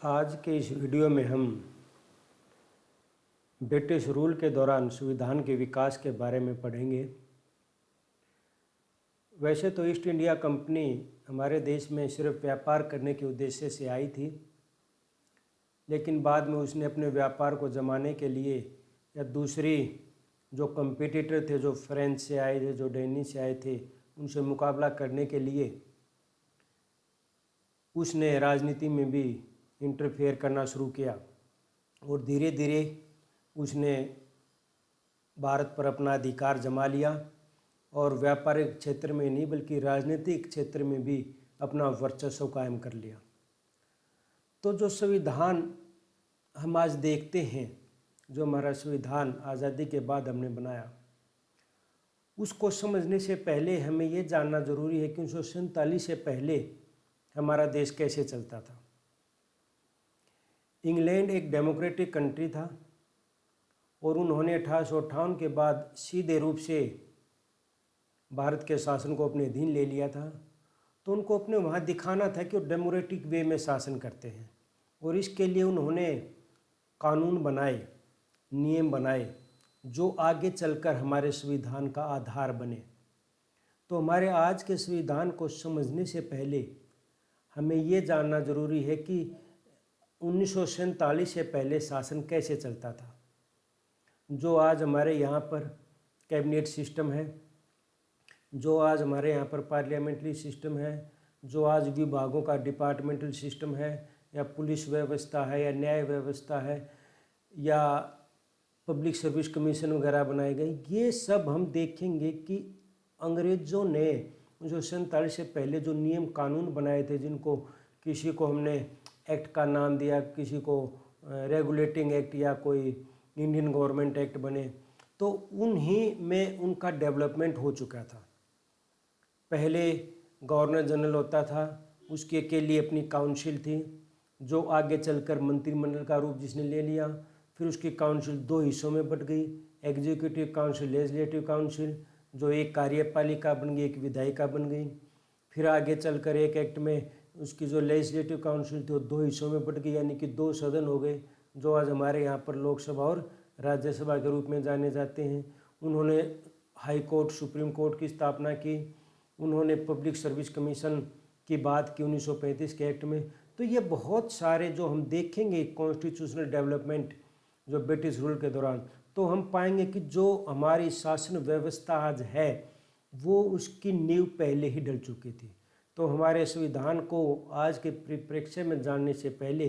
आज के इस वीडियो में हम ब्रिटिश रूल के दौरान संविधान के विकास के बारे में पढ़ेंगे। वैसे तो ईस्ट इंडिया कंपनी हमारे देश में सिर्फ व्यापार करने के उद्देश्य से आई थी, लेकिन बाद में उसने अपने व्यापार को जमाने के लिए या दूसरी जो कंपटीटर थे, जो फ्रेंच से आए थे, जो डेनिश से आए थे, उनसे मुकाबला करने के लिए उसने राजनीति में भी इंटरफेयर करना शुरू किया और धीरे धीरे उसने भारत पर अपना अधिकार जमा लिया और व्यापारिक क्षेत्र में नहीं बल्कि राजनीतिक क्षेत्र में भी अपना वर्चस्व कायम कर लिया। तो जो संविधान हम आज देखते हैं, जो हमारा संविधान आज़ादी के बाद हमने बनाया, उसको समझने से पहले हमें ये जानना ज़रूरी है कि 1947 से पहले हमारा देश कैसे चलता था। इंग्लैंड एक डेमोक्रेटिक कंट्री था और उन्होंने 1858 के बाद सीधे रूप से भारत के शासन को अपने अधीन ले लिया था। तो उनको अपने वहाँ दिखाना था कि वो डेमोक्रेटिक वे में शासन करते हैं और इसके लिए उन्होंने कानून बनाए, नियम बनाए जो आगे चलकर हमारे संविधान का आधार बने। तो हमारे आज के संविधान को समझने से पहले हमें ये जानना ज़रूरी है कि 1947 से पहले शासन कैसे चलता था। जो आज हमारे यहाँ पर कैबिनेट सिस्टम है, जो आज हमारे यहाँ पर पार्लियामेंट्री सिस्टम है, जो आज विभागों का डिपार्टमेंटल सिस्टम है, या पुलिस व्यवस्था है, या न्याय व्यवस्था है, या पब्लिक सर्विस कमीशन वगैरह बनाए गए, ये सब हम देखेंगे कि अंग्रेज़ों ने 1947 से पहले जो नियम कानून बनाए थे, जिनको किसी को हमने एक्ट का नाम दिया, किसी को रेगुलेटिंग एक्ट या कोई इंडियन गवर्नमेंट एक्ट बने, तो उन्हीं में उनका डेवलपमेंट हो चुका था। पहले गवर्नर जनरल होता था, उसके के लिए अपनी काउंसिल थी जो आगे चलकर मंत्रिमंडल का रूप जिसने ले लिया। फिर उसकी काउंसिल दो हिस्सों में बट गई, एग्जीक्यूटिव काउंसिल, लेजिस्लेटिव काउंसिल, जो एक कार्यपालिका बन गई, एक विधायिका बन गई। फिर आगे चलकर एक एक्ट में उसकी जो लेजिस्लेटिव काउंसिल थी वो दो हिस्सों में बट गई, यानी कि दो सदन हो गए, जो आज हमारे यहाँ पर लोकसभा और राज्यसभा के रूप में जाने जाते हैं। उन्होंने हाई कोर्ट, सुप्रीम कोर्ट की स्थापना की। उन्होंने पब्लिक सर्विस कमीशन की बात की 1935 के एक्ट में। तो ये बहुत सारे जो हम देखेंगे कॉन्स्टिट्यूशनल डेवलपमेंट जो ब्रिटिश रूल के दौरान, तो हम पाएंगे कि जो हमारी शासन व्यवस्था आज है वो उसकी नींव पहले ही डल चुकी थी। तो हमारे संविधान को आज के परिप्रेक्ष्य में जानने से पहले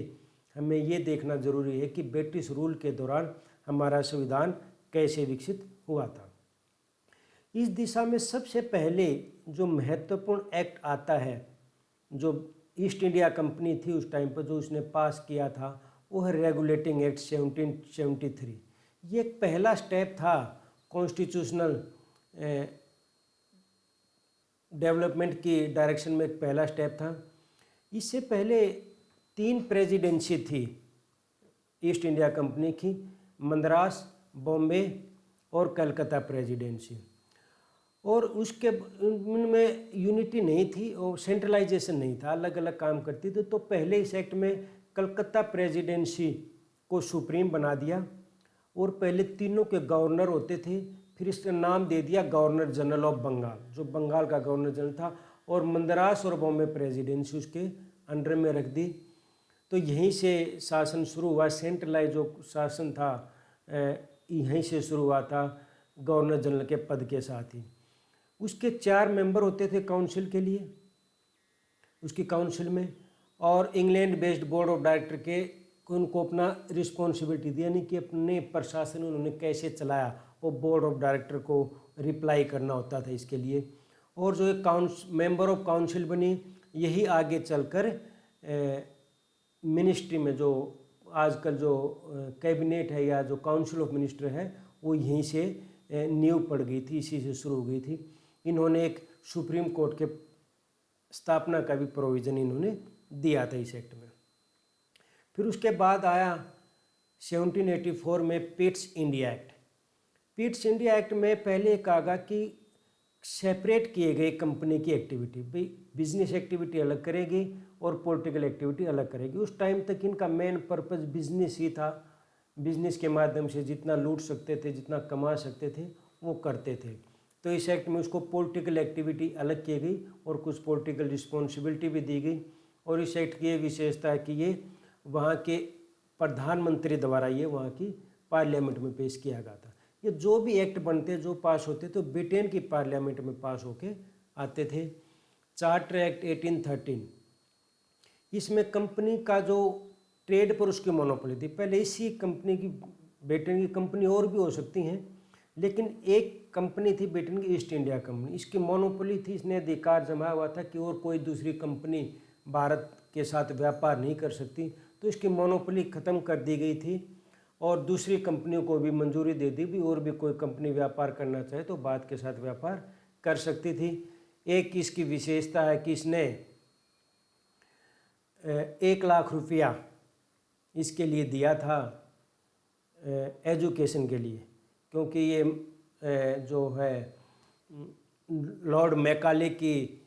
हमें ये देखना ज़रूरी है कि ब्रिटिश रूल के दौरान हमारा संविधान कैसे विकसित हुआ था। इस दिशा में सबसे पहले जो महत्वपूर्ण एक्ट आता है, जो ईस्ट इंडिया कंपनी थी उस टाइम पर, जो उसने पास किया था, वो है रेगुलेटिंग एक्ट 1773। ये एक पहला स्टेप था कॉन्स्टिट्यूशनल डेवलपमेंट की डायरेक्शन में, एक पहला स्टेप था। इससे पहले 3 प्रेसिडेंसी थी ईस्ट इंडिया कंपनी की, मद्रास, बॉम्बे और कलकत्ता प्रेसिडेंसी, और उसके उनमें यूनिटी नहीं थी और सेंट्रलाइजेशन नहीं था, अलग अलग काम करती थी। तो पहले इस एक्ट में कलकत्ता प्रेसिडेंसी को सुप्रीम बना दिया और पहले तीनों के गवर्नर होते थे। फिर इसका नाम दे दिया गवर्नर जनरल ऑफ बंगाल, जो बंगाल का गवर्नर जनरल था, और मद्रास और बॉम्बे प्रेसिडेंसी उसके अंडर में रख दी। तो यहीं से शासन शुरू हुआ। सेंट्रलाइज जो शासन था यहीं से शुरू हुआ था, गवर्नर जनरल के पद के साथ ही। उसके 4 मेंबर होते थे काउंसिल के लिए, उसकी काउंसिल में, और England based board of director के उनको अपना रिस्पॉन्सिबिलिटी दी, यानी कि अपने प्रशासन उन्होंने कैसे चलाया, वो बोर्ड ऑफ डायरेक्टर को रिप्लाई करना होता था इसके लिए। और जो एक मेंबर ऑफ काउंसिल बनी, यही आगे चलकर मिनिस्ट्री में, जो आजकल जो कैबिनेट है या जो काउंसिल ऑफ मिनिस्टर है, वो यहीं से नींव पड़ गई थी, इसी से शुरू हो गई थी। इन्होंने एक सुप्रीम कोर्ट के स्थापना का भी प्रोविज़न इन्होंने दिया था इस एक्ट में। फिर उसके बाद आया 1784 में Pitt's India act. Pitt's India act में पहले कहा कि सेपरेट किए गए कंपनी की एक्टिविटी, भाई बिजनेस एक्टिविटी अलग करेगी और पॉलिटिकल एक्टिविटी अलग करेगी। उस टाइम तक इनका मेन पर्पस बिजनेस ही था। बिजनेस के माध्यम से जितना लूट सकते थे, जितना कमा सकते थे, वो करते थे। तो इस एक्ट में उसको पॉलिटिकल एक्टिविटी अलग की गई और कुछ पॉलिटिकल रिस्पॉन्सिबिलिटी भी दी गई। और इस एक्ट की ये विशेषता है कि ये वहाँ के प्रधानमंत्री द्वारा ये वहाँ की पार्लियामेंट में पेश किया गया था। ये जो भी एक्ट बनते, जो पास होते, तो ब्रिटेन की पार्लियामेंट में पास होके आते थे। चार्टर एक्ट 1813, इसमें कंपनी का जो ट्रेड पर उसकी मोनोपोली थी। पहले इसी कंपनी की, ब्रिटेन की कंपनी और भी हो सकती हैं, लेकिन एक कंपनी थी ब्रिटेन की, ईस्ट इंडिया कंपनी, इसकी मोनोपोली थी। इसने अधिकार जमाया हुआ था कि और कोई दूसरी कंपनी भारत के साथ व्यापार नहीं कर सकती। तो इसकी मोनोपोली ख़त्म कर दी गई थी और दूसरी कंपनियों को भी मंजूरी दे दी भी, और भी कोई कंपनी व्यापार करना चाहे तो भारत के साथ व्यापार कर सकती थी। एक इसकी विशेषता है कि इसने 1,00,000 रुपया इसके लिए दिया था एजुकेशन के लिए, क्योंकि ये जो है लॉर्ड मैकाले की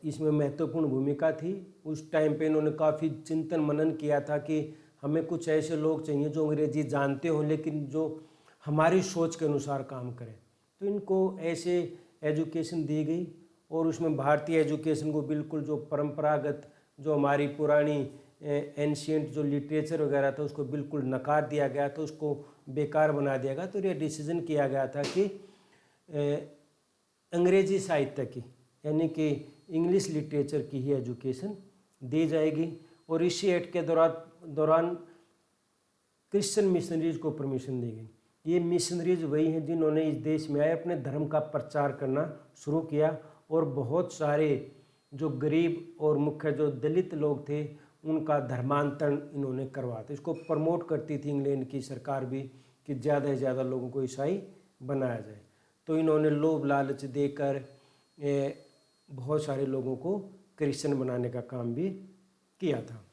इसमें महत्वपूर्ण भूमिका थी। उस टाइम पे इन्होंने काफ़ी चिंतन मनन किया था कि हमें कुछ ऐसे लोग चाहिए जो अंग्रेजी जानते हों लेकिन जो हमारी सोच के अनुसार काम करें। तो इनको ऐसे एजुकेशन दी गई और उसमें भारतीय एजुकेशन को बिल्कुल जो परंपरागत, जो हमारी पुरानी एंशियंट जो लिटरेचर वगैरह था, उसको बिल्कुल नकार दिया गया था, उसको बेकार बना दिया गया। तो ये डिसीजन किया गया था कि अंग्रेजी साहित्य की, यानी कि इंग्लिश लिटरेचर की ही एजुकेशन दी जाएगी। और इसी एक्ट के दौरान क्रिश्चियन मिशनरीज को परमिशन दी गई। ये मिशनरीज वही हैं जिन्होंने इस देश में आए अपने धर्म का प्रचार करना शुरू किया, और बहुत सारे जो गरीब और मुख्य जो दलित लोग थे उनका धर्मांतरण इन्होंने करवा था। इसको प्रमोट करती थी इंग्लैंड की सरकार भी कि ज़्यादा से ज़्यादा लोगों को ईसाई बनाया जाए। तो इन्होंने लोभ लालच देकर बहुत सारे लोगों को क्रिश्चियन बनाने का काम भी किया था।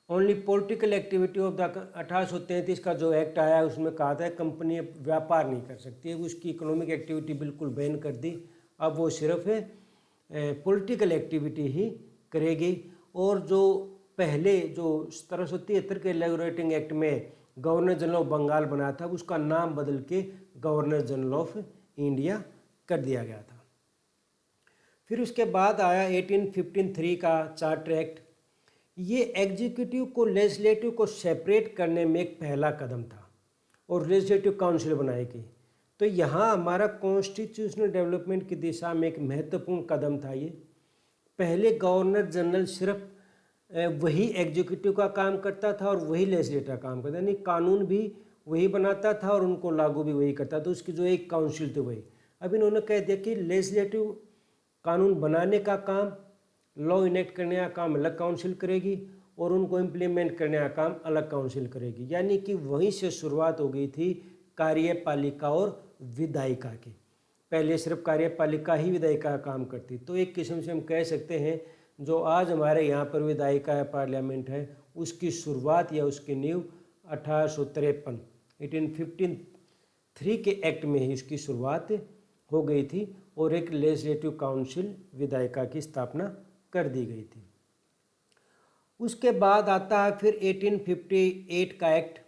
Only political activity of the 1833 का जो एक्ट आया उसमें कहा था कंपनी व्यापार नहीं कर सकती है, उसकी इकोनॉमिक एक्टिविटी बिल्कुल बैन कर दी। अब वो सिर्फ पॉलिटिकल एक्टिविटी ही करेगी। और जो पहले जो 1773 के रेगुलेटिंग एक्ट में गवर्नर जनरल ऑफ बंगाल बनाया था, उसका नाम बदल के गवर्नर जनरल ऑफ इंडिया कर दिया गया था। फिर उसके बाद आया 1853 का चार्टर एक्ट। ये एग्जीक्यूटिव को लेजिस्लेटिव को सेपरेट करने में एक पहला कदम था और लेजिस्लेटिव काउंसिल बनाई गई। तो यहाँ हमारा कॉन्स्टिट्यूशनल डेवलपमेंट की दिशा में एक महत्वपूर्ण कदम था ये। पहले गवर्नर जनरल सिर्फ वही एग्जीक्यूटिव का काम करता था और वही लेजिस्लेटिव काम करता, यानी कानून भी वही बनाता था और उनको लागू भी वही करता था। उसकी जो एक काउंसिल थी वही। अब इन्होंने कह दिया कि लेजिस्लेटिव कानून बनाने का काम, लॉ इनेक्ट करने का काम अलग काउंसिल करेगी और उनको इम्प्लीमेंट करने का काम अलग काउंसिल करेगी। यानी कि वहीं से शुरुआत हो गई थी कार्यपालिका और विधायिका की। पहले सिर्फ कार्यपालिका ही विधायिका का काम करती। तो एक किस्म से हम कह सकते हैं जो आज हमारे यहाँ पर विधायिका या पार्लियामेंट है, उसकी शुरुआत या उसकी नींव 1853 1853 के एक्ट में ही उसकी शुरुआत हो गई थी और एक लेजिस्लेटिव काउंसिल विधायिका की स्थापना कर दी गई थी। उसके बाद आता है फिर 1858 का एक्ट।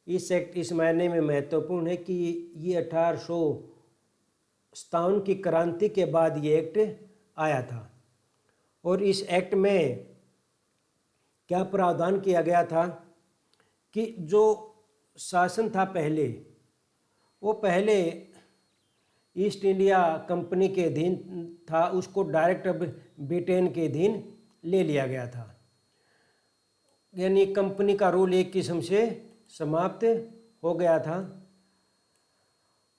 इस एक्ट इस मायने में महत्वपूर्ण है कि ये 1857 की क्रांति के बाद ये एक्ट आया था। और इस एक्ट में क्या प्रावधान किया गया था कि जो शासन था पहले, वो पहले ईस्ट इंडिया कंपनी के अधीन था, उसको डायरेक्ट अब ब्रिटेन के अधीन ले लिया गया था। यानी कंपनी का रूल एक किस्म से समाप्त हो गया था।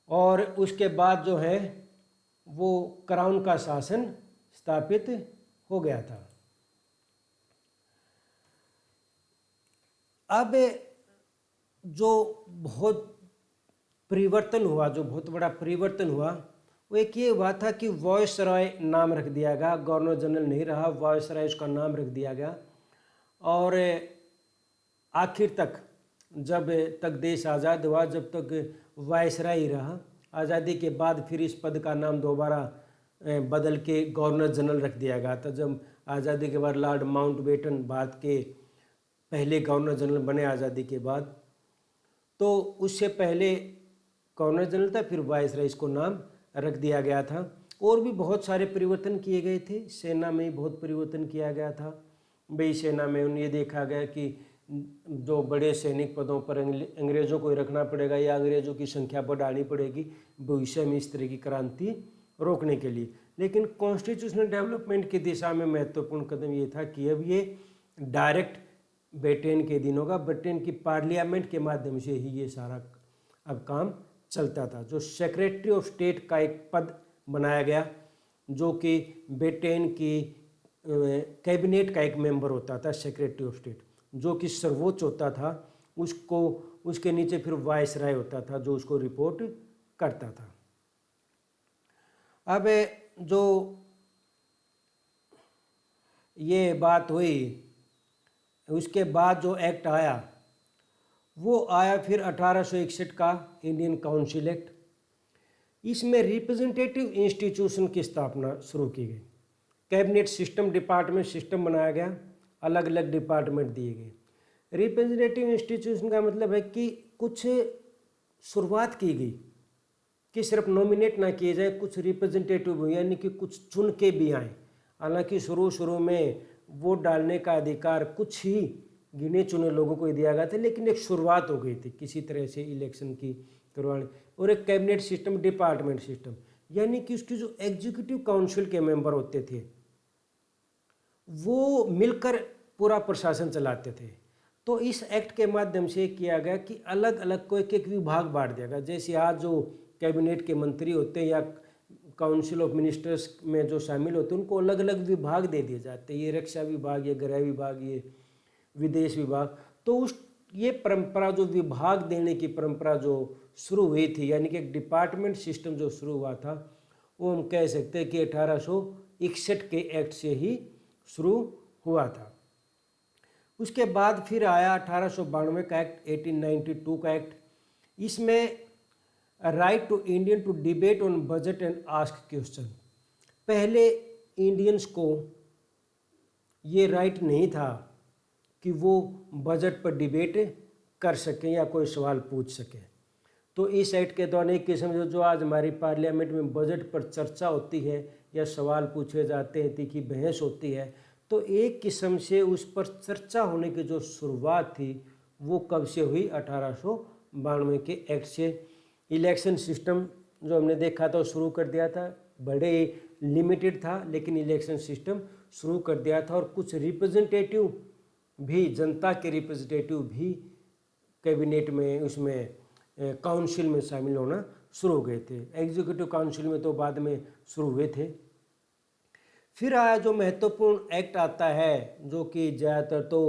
और उसके बाद जो है वो क्राउन का शासन स्थापित हो गया था। अब जो बहुत परिवर्तन हुआ, जो बहुत बड़ा परिवर्तन हुआ, वो एक ये हुआ था कि वायसराय नाम रख दिया गया। गवर्नर जनरल नहीं रहा, वायसराय उसका नाम रख दिया गया। और आखिर तक जब तक देश आज़ाद हुआ, जब तक वायसराय ही रहा। आज़ादी के बाद फिर इस पद का नाम दोबारा बदल के गवर्नर जनरल रख दिया गया था। जब आज़ादी के बाद लॉर्ड माउंटबेटन भारत के पहले गवर्नर जनरल बने आज़ादी के बाद। तो उससे पहले गवर्नर जनरल था, फिर वायसराय इसको नाम रख दिया गया था। और भी बहुत सारे परिवर्तन किए गए थे, सेना में ही बहुत परिवर्तन किया गया था। भाई सेना में उन्हें देखा गया कि जो बड़े सैनिक पदों पर अंग्रेज़ों को ही रखना पड़ेगा या अंग्रेज़ों की संख्या बढ़ानी पड़ेगी भविष्य में इस तरह की क्रांति रोकने के लिए। लेकिन कॉन्स्टिट्यूशनल डेवलपमेंट की दिशा में महत्वपूर्ण कदम ये था कि अब ये डायरेक्ट ब्रिटेन के दिनों का ब्रिटेन की पार्लियामेंट के माध्यम से ही ये सारा अब काम चलता था। जो सेक्रेटरी ऑफ स्टेट का एक पद बनाया गया, जो कि ब्रिटेन की कैबिनेट का एक मेंबर होता था, सेक्रेटरी ऑफ स्टेट, जो कि सर्वोच्च होता था। उसको उसके नीचे फिर वायसराय होता था जो उसको रिपोर्ट करता था। अब जो ये बात हुई, उसके बाद जो एक्ट आया वो आया फिर 1861 का इंडियन काउंसिल एक्ट। इसमें रिप्रेजेंटेटिव इंस्टीट्यूशन की स्थापना शुरू की गई। कैबिनेट सिस्टम, डिपार्टमेंट सिस्टम बनाया गया, अलग अलग डिपार्टमेंट दिए गए। रिप्रेजेंटेटिव इंस्टीट्यूशन का मतलब है कि कुछ शुरुआत की गई कि सिर्फ नॉमिनेट ना किए जाए, कुछ रिप्रेजेंटेटिव यानी कि कुछ चुन के भी आए। हालांकि शुरू में वोट डालने का अधिकार कुछ ही गिने चुने लोगों को ही दिया गया था, लेकिन एक शुरुआत हो गई थी किसी तरह से इलेक्शन की करवाने। और एक कैबिनेट सिस्टम, डिपार्टमेंट सिस्टम, यानी कि उसकी जो एग्जीक्यूटिव काउंसिल के मेंबर होते थे वो मिलकर पूरा प्रशासन चलाते थे। तो इस एक्ट के माध्यम से किया गया कि अलग अलग को एक एक विभाग बांट दिया गया। जैसे आज जो कैबिनेट के मंत्री होते हैं या काउंसिल ऑफ मिनिस्टर्स में जो शामिल होते हैं उनको अलग अलग विभाग दे दिए जाते हैं, ये रक्षा विभाग, ये गृह विभाग, ये विदेश विभाग। तो उस ये परंपरा, जो विभाग देने की परंपरा जो शुरू हुई थी, यानी कि एक डिपार्टमेंट सिस्टम जो शुरू हुआ था, वो हम कह सकते हैं कि 1861 के एक्ट से ही शुरू हुआ था। उसके बाद फिर आया 1892 का एक्ट, 1892 का एक्ट। इसमें right to Indian to debate on budget and ask question. पहले इंडियंस को ये राइट नहीं था कि वो बजट पर डिबेट कर सकें या कोई सवाल पूछ सकें। तो इस एक्ट के दौरान एक किस्म से जो आज हमारी पार्लियामेंट में बजट पर चर्चा होती है या सवाल पूछे जाते हैं, तीखी बहस होती है, तो एक किस्म से उस पर चर्चा होने की जो शुरुआत थी वो कब से हुई? 1892 के एक्ट से। इलेक्शन सिस्टम जो हमने देखा था शुरू कर दिया था, बड़े लिमिटेड था लेकिन इलेक्शन सिस्टम शुरू कर दिया था। और कुछ रिप्रेजेंटेटिव भी, जनता के रिप्रेजेंटेटिव भी कैबिनेट में, उसमें काउंसिल में शामिल होना शुरू हो गए थे। एग्जीक्यूटिव काउंसिल में तो बाद में शुरू हुए थे। फिर आया जो महत्वपूर्ण एक्ट आता है, जो कि ज़्यादातर तो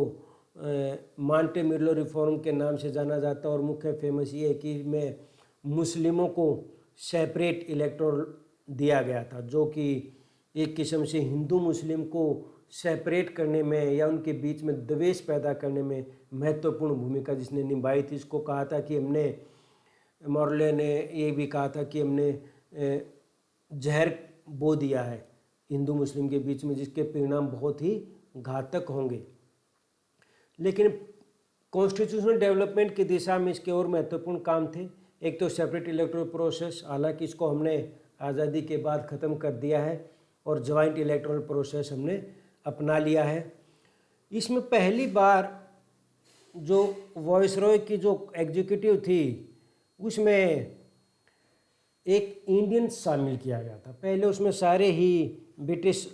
मॉन्टेमिलो रिफॉर्म के नाम से जाना जाता है। और मुख्य फेमस ये है कि इसमें मुस्लिमों को सेपरेट इलेक्टोरल दिया गया था, जो कि एक किस्म से हिंदू मुस्लिम को सेपरेट करने में या उनके बीच में द्वेष पैदा करने में महत्वपूर्ण भूमिका जिसने निभाई थी। इसको कहा था कि हमने, मॉर्ले ने ये भी कहा था कि हमने जहर बो दिया है हिंदू मुस्लिम के बीच में, जिसके परिणाम बहुत ही घातक होंगे। लेकिन कॉन्स्टिट्यूशनल डेवलपमेंट की दिशा में इसके और महत्वपूर्ण काम थे। एक तो सेपरेट इलेक्टोरल प्रोसेस, हालांकि इसको हमने आज़ादी के बाद ख़त्म कर दिया है, और जॉइंट इलेक्टोरल प्रोसेस हमने अपना लिया है। इसमें पहली बार जो वायसरॉय की जो एग्जीक्यूटिव थी उसमें एक इंडियन शामिल किया गया था। पहले उसमें सारे ही ब्रिटिश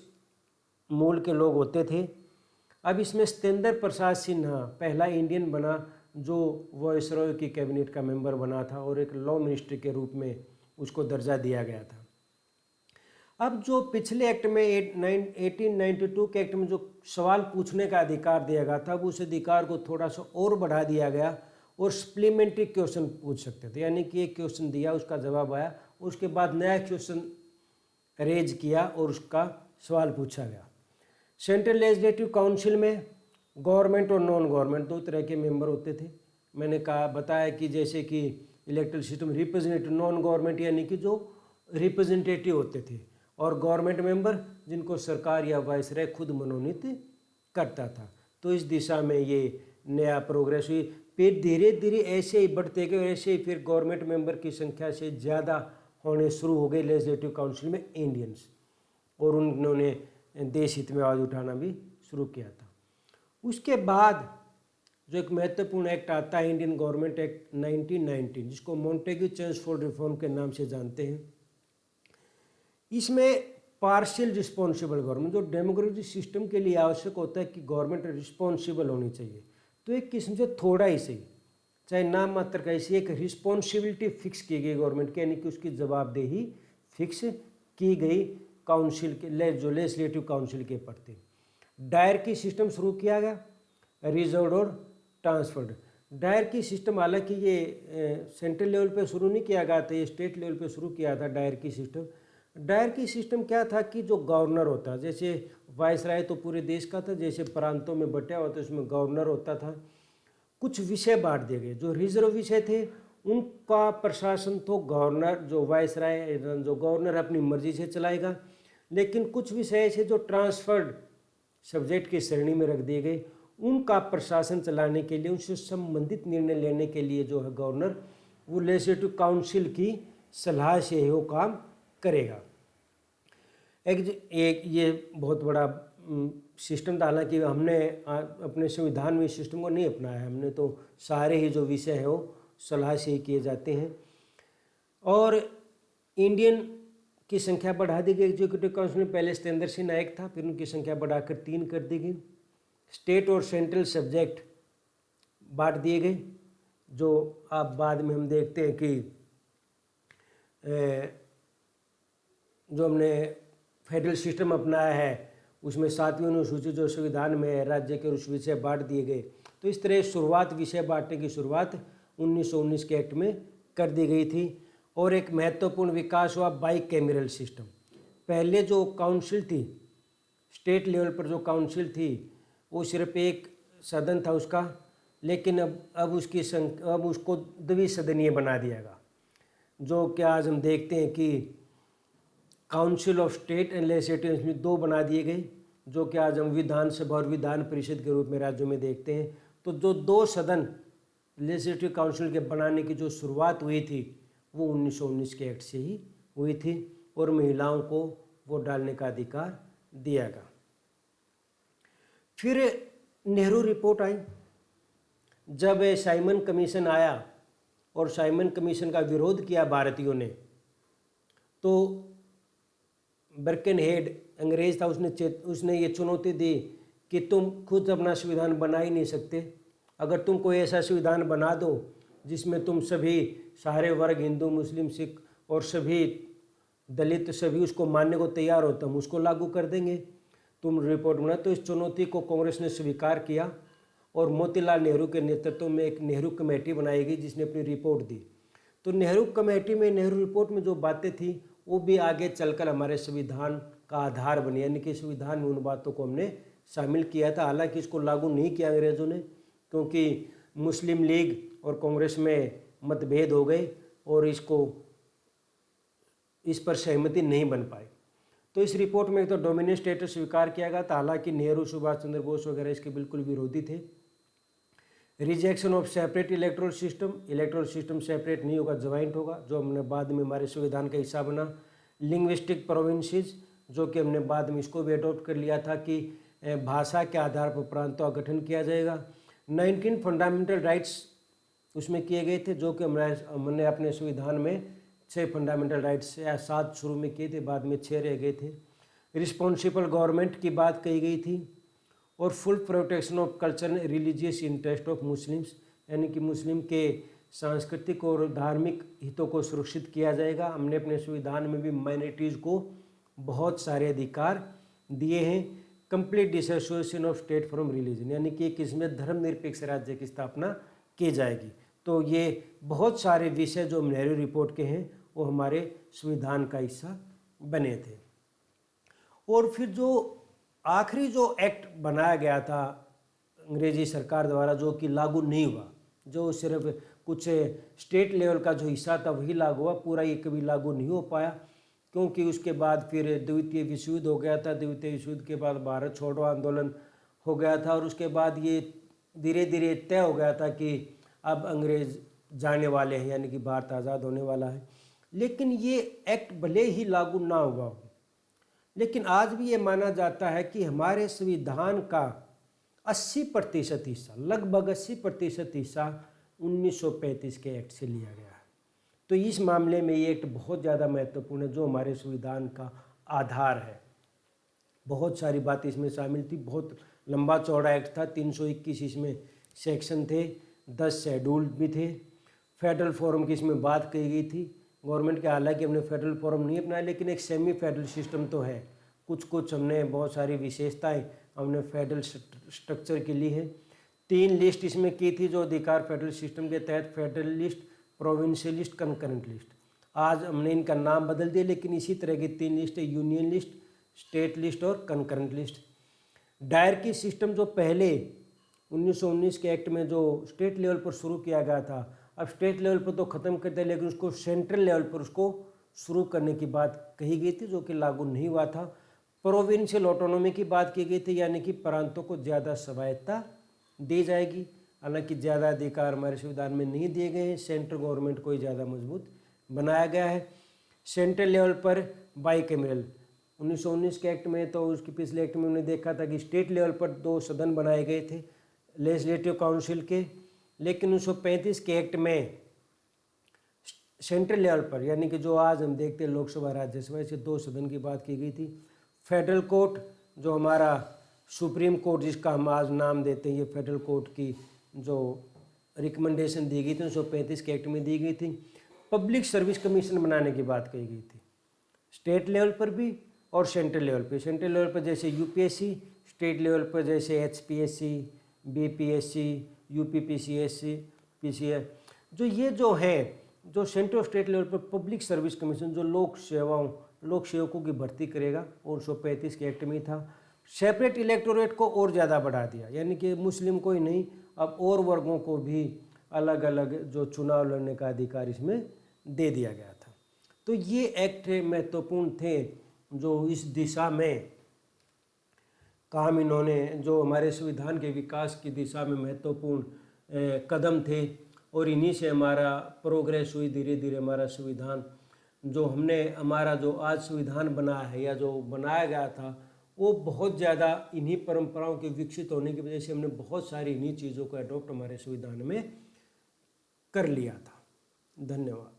मूल के लोग होते थे। अब इसमें सत्येंद्र प्रसाद सिन्हा पहला इंडियन बना जो वायसरॉय की कैबिनेट का मेंबर बना था, और एक लॉ मिनिस्टर के रूप में उसको दर्जा दिया गया था। अब जो पिछले एक्ट में 1892 के एक्ट में जो सवाल पूछने का अधिकार दिया गया था, अब उस अधिकार को थोड़ा सा और बढ़ा दिया गया और सप्लीमेंट्री क्वेश्चन पूछ सकते थे। यानी कि एक क्वेश्चन दिया, उसका जवाब आया, उसके बाद नया क्वेश्चन रेज किया और उसका सवाल पूछा गया। सेंट्रल लेजिस्लेटिव काउंसिल में गवर्नमेंट और नॉन गवर्नमेंट दो तरह के मेंबर होते थे। मैंने बताया कि जैसे कि electoral system representative, non government यानी कि जो रिप्रेजेंटेटिव होते थे, और गवर्नमेंट मेंबर जिनको सरकार या वायसराय खुद मनोनीत करता था। तो इस दिशा में ये नया प्रोग्रेस हुई। फिर धीरे धीरे ऐसे ही बढ़ते गए, ऐसे ही फिर गवर्नमेंट मेंबर की संख्या से ज़्यादा होने शुरू हो गए लेजिस्लेटिव काउंसिल में इंडियंस, और उन्होंने देश हित में आवाज़ उठाना भी शुरू किया था। उसके बाद जो एक महत्वपूर्ण एक्ट आता है, इंडियन गवर्नमेंट एक्ट 1919, जिसको मॉन्टेग्यू चेम्सफोर्ड रिफॉर्म के नाम से जानते हैं। इसमें पार्शियल रिस्पॉन्सिबल गवर्नमेंट, जो डेमोक्रेटिक सिस्टम के लिए आवश्यक होता है कि गवर्नमेंट रिस्पॉन्सिबल होनी चाहिए, तो एक किस्म से थोड़ा ही सही, चाहे नाम मात्र का, ऐसी एक रिस्पॉन्सिबिलिटी फिक्स की गई गवर्नमेंट की, यानी कि उसकी जवाबदेही फिक्स की गई काउंसिल के, जो लेजिस्लेटिव काउंसिल के प्रति। डायरकी सिस्टम शुरू किया गया, रिजर्व्ड और ट्रांसफर्ड। डायरकी सिस्टम हालांकि ये सेंट्रल लेवल पे शुरू नहीं किया गया था, ये स्टेट लेवल पे शुरू किया था डायरकी सिस्टम। डायरकी सिस्टम क्या था कि जो गवर्नर होता, जैसे वायसराय तो पूरे देश का था, जैसे प्रांतों में बटा हुआ था, उसमें गवर्नर होता था। कुछ विषय बांट दिए गए, जो रिजर्व विषय थे उनका प्रशासन तो गवर्नर, जो वायसराय, जो गवर्नर अपनी मर्जी से चलाएगा। लेकिन कुछ विषय ऐसे जो ट्रांसफर्ड सब्जेक्ट की श्रेणी में रख दिए गए, उनका प्रशासन चलाने के लिए, उनसे संबंधित निर्णय लेने के लिए जो है गवर्नर, वो लेजिस्लेटिव काउंसिल की सलाह से वो काम करेगा। एक ये बहुत बड़ा सिस्टम था। हालांकि हमने अपने संविधान में इस सिस्टम को नहीं अपनाया है, हमने तो सारे ही जो विषय हैं वो सलाह से ही किए जाते हैं। और इंडियन की संख्या बढ़ा दी गई एग्जीक्यूटिव काउंसिल में। पहले सत्येंद्र सिंह नायक था, फिर उनकी संख्या बढ़ाकर 3 कर दी गई। स्टेट और सेंट्रल सब्जेक्ट बांट दिए गए, जो आप बाद में हम देखते हैं कि जो हमने फेडरल सिस्टम अपनाया है उसमें 7वीं अनुसूची जो संविधान में है, राज्य के उस विषय बांट दिए गए। तो इस तरह शुरुआत, विषय बांटने की शुरुआत 1919 के एक्ट में कर दी गई थी। और एक महत्वपूर्ण विकास हुआ बाई कैमरल सिस्टम। पहले जो काउंसिल थी, स्टेट लेवल पर जो काउंसिल थी, वो सिर्फ एक सदन था उसका, लेकिन अब उसको द्विसदनीय बना दिया गया। जो कि आज हम देखते हैं कि council of state and legislative assembly 2 बना दिए गए, जो कि आज हम विधानसभा और विधान परिषद के रूप में राज्यों में देखते हैं। तो जो 2 सदन लेजिस्लेटिव काउंसिल के बनाने की जो शुरुआत हुई थी, वो 1919 के एक्ट से ही हुई थी, और महिलाओं को वोट डालने का अधिकार दिया गया। फिर नेहरू रिपोर्ट आई। जब साइमन कमीशन आया और साइमन कमीशन का विरोध किया भारतीयों ने, तो बर्कनहेड अंग्रेज था, उसने ये चुनौती दी कि तुम खुद अपना संविधान बना ही नहीं सकते। अगर तुम कोई ऐसा संविधान बना दो जिसमें तुम सभी सारे वर्ग, हिंदू, मुस्लिम, सिख और सभी दलित, सभी उसको मानने को तैयार हो, तो हम उसको लागू कर देंगे। तुम रिपोर्ट बना। तो इस चुनौती को कांग्रेस ने स्वीकार किया और मोतीलाल नेहरू के नेतृत्व में एक नेहरू कमेटी बनाई गई, जिसने अपनी रिपोर्ट दी। तो नेहरू कमेटी में, नेहरू रिपोर्ट में जो बातें थी, वो भी आगे चलकर हमारे संविधान का आधार बनी, यानी कि संविधान में उन बातों को हमने शामिल किया था। हालांकि इसको लागू नहीं किया अंग्रेज़ों ने, क्योंकि मुस्लिम लीग और कांग्रेस में मतभेद हो गए और इस पर सहमति नहीं बन पाई। तो इस रिपोर्ट में एक तो डोमिनेंट स्टेटस स्वीकार किया गया था, हालांकि नेहरू, सुभाष चंद्र बोस वगैरह इसके बिल्कुल विरोधी थे। Rejection of separate electoral system separate नहीं होगा, ज्वाइंट होगा, जो हमने बाद में हमारे संविधान का हिस्सा बना। लिंग्विस्टिक प्रोविंसेस, जो कि हमने बाद में इसको भी अडॉप्ट कर लिया था कि भाषा के आधार पर प्रांतों का गठन किया जाएगा। 19 फंडामेंटल राइट्स उसमें किए गए थे, जो कि हमने अपने संविधान में 6 फंडामेंटल राइट्स या 7 शुरू में किए थे, बाद में 6 रह गए थे। रिस्पॉन्सिबल गवर्नमेंट की बात कही गई थी, और full protection of culture and religious interest of Muslims, यानी कि मुस्लिम के सांस्कृतिक और धार्मिक हितों को सुरक्षित किया जाएगा। हमने अपने संविधान में भी माइनॉरिटीज़ को बहुत सारे अधिकार दिए हैं। Complete dissociation of state from religion, यानी कि किसमें धर्मनिरपेक्ष राज्य की स्थापना की जाएगी। तो ये बहुत सारे विषय जो नेहरू रिपोर्ट के हैं वो हमारे संविधान का हिस्सा बने थे। और फिर जो आखिरी जो एक्ट बनाया गया था अंग्रेजी सरकार द्वारा, जो कि लागू नहीं हुआ, जो सिर्फ कुछ स्टेट लेवल का जो हिस्सा था वही लागू हुआ, पूरा ये कभी लागू नहीं हो पाया, क्योंकि उसके बाद फिर द्वितीय विश्व युद्ध हो गया था। द्वितीय विश्व युद्ध के बाद भारत छोड़ो आंदोलन हो गया था और उसके बाद ये धीरे धीरे तय हो गया था कि अब अंग्रेज़ जाने वाले हैं, यानी कि भारत आज़ाद होने वाला है। लेकिन ये एक्ट भले ही लागू ना हुआ हो, लेकिन आज भी ये माना जाता है कि हमारे संविधान का 80% हिस्सा, लगभग 80% हिस्सा 1935 के एक्ट से लिया गया है। तो इस मामले में ये एक्ट बहुत ज़्यादा महत्वपूर्ण है, जो हमारे संविधान का आधार है। बहुत सारी बातें इसमें शामिल थी, बहुत लंबा चौड़ा एक्ट था। 321 इसमें सेक्शन थे, 10 शेड्यूल भी थे। फेडरल फॉर्म की इसमें बात कही गई थी। गवर्नमेंट के हालांकि हमने फेडरल फॉर्म नहीं अपनाया, लेकिन एक सेमी फेडरल सिस्टम तो है। कुछ हमने बहुत सारी विशेषताएं हमने फेडरल स्ट्रक्चर के लिए है। 3 लिस्ट इसमें की थी जो अधिकार फेडरल सिस्टम के तहत, federal list, provincial list, concurrent list. आज हमने इनका नाम बदल दिया, लेकिन इसी तरह की 3 लिस्ट है, यूनियन लिस्ट, स्टेट लिस्ट और कंकरेंट लिस्ट। डायरकी सिस्टम जो पहले 1919 के एक्ट में जो स्टेट लेवल पर शुरू किया गया था, अब स्टेट लेवल पर तो ख़त्म कर दिया, लेकिन उसको सेंट्रल लेवल पर उसको शुरू करने की बात कही गई थी, जो कि लागू नहीं हुआ था। प्रोविंशियल ऑटोनॉमी की बात की गई थी, यानी कि प्रांतों को ज़्यादा स्वायत्तता दी जाएगी। हालांकि ज़्यादा अधिकार हमारे संविधान में नहीं दिए गए हैं, सेंट्रल गवर्नमेंट को ही ज़्यादा मजबूत बनाया गया है। सेंट्रल लेवल पर बाईकैमरल 1919 के एक्ट में, तो उसके पिछले एक्ट में उन्होंने देखा था कि स्टेट लेवल पर 2 सदन बनाए गए थे लेजिस्लेटिव काउंसिल के, लेकिन 1935 के एक्ट में सेंट्रल लेवल पर, यानी कि जो आज हम देखते हैं लोकसभा राज्यसभा, से 2 सदन की बात की गई थी। फेडरल कोर्ट जो हमारा सुप्रीम कोर्ट, जिसका हम आज नाम देते हैं, ये फेडरल कोर्ट की जो रिकमेंडेशन दी गई थी 1935 के एक्ट में दी गई थी। पब्लिक सर्विस कमीशन बनाने की बात कही गई थी, स्टेट लेवल पर भी और सेंट्रल लेवल पे। सेंट्रल लेवल पर जैसे यूपीएससी, स्टेट लेवल पर जैसे एचपीएससी, बीपीएससी, यूपीपीसीएससी, पीसीएस, जो ये जो है, जो सेंट्रल स्टेट लेवल पर पब्लिक सर्विस कमीशन जो लोक सेवकों की भर्ती करेगा, और 1935 के एक्ट में था। सेपरेट इलेक्टोरेट को और ज़्यादा बढ़ा दिया, यानी कि मुस्लिम को ही नहीं, अब और वर्गों को भी अलग अलग जो चुनाव लड़ने का अधिकार इसमें दे दिया गया था। तो ये एक्ट महत्वपूर्ण थे, जो इस दिशा में काम इन्होंने, जो हमारे संविधान के विकास की दिशा में महत्वपूर्ण कदम थे, और इन्हीं से हमारा प्रोग्रेस हुई धीरे धीरे। हमारा संविधान जो हमारा जो आज संविधान बना है, या जो बनाया गया था, वो बहुत ज़्यादा इन्हीं परंपराओं के विकसित होने की वजह से हमने बहुत सारी इन्हीं चीज़ों को अडॉप्ट हमारे संविधान में कर लिया था। धन्यवाद।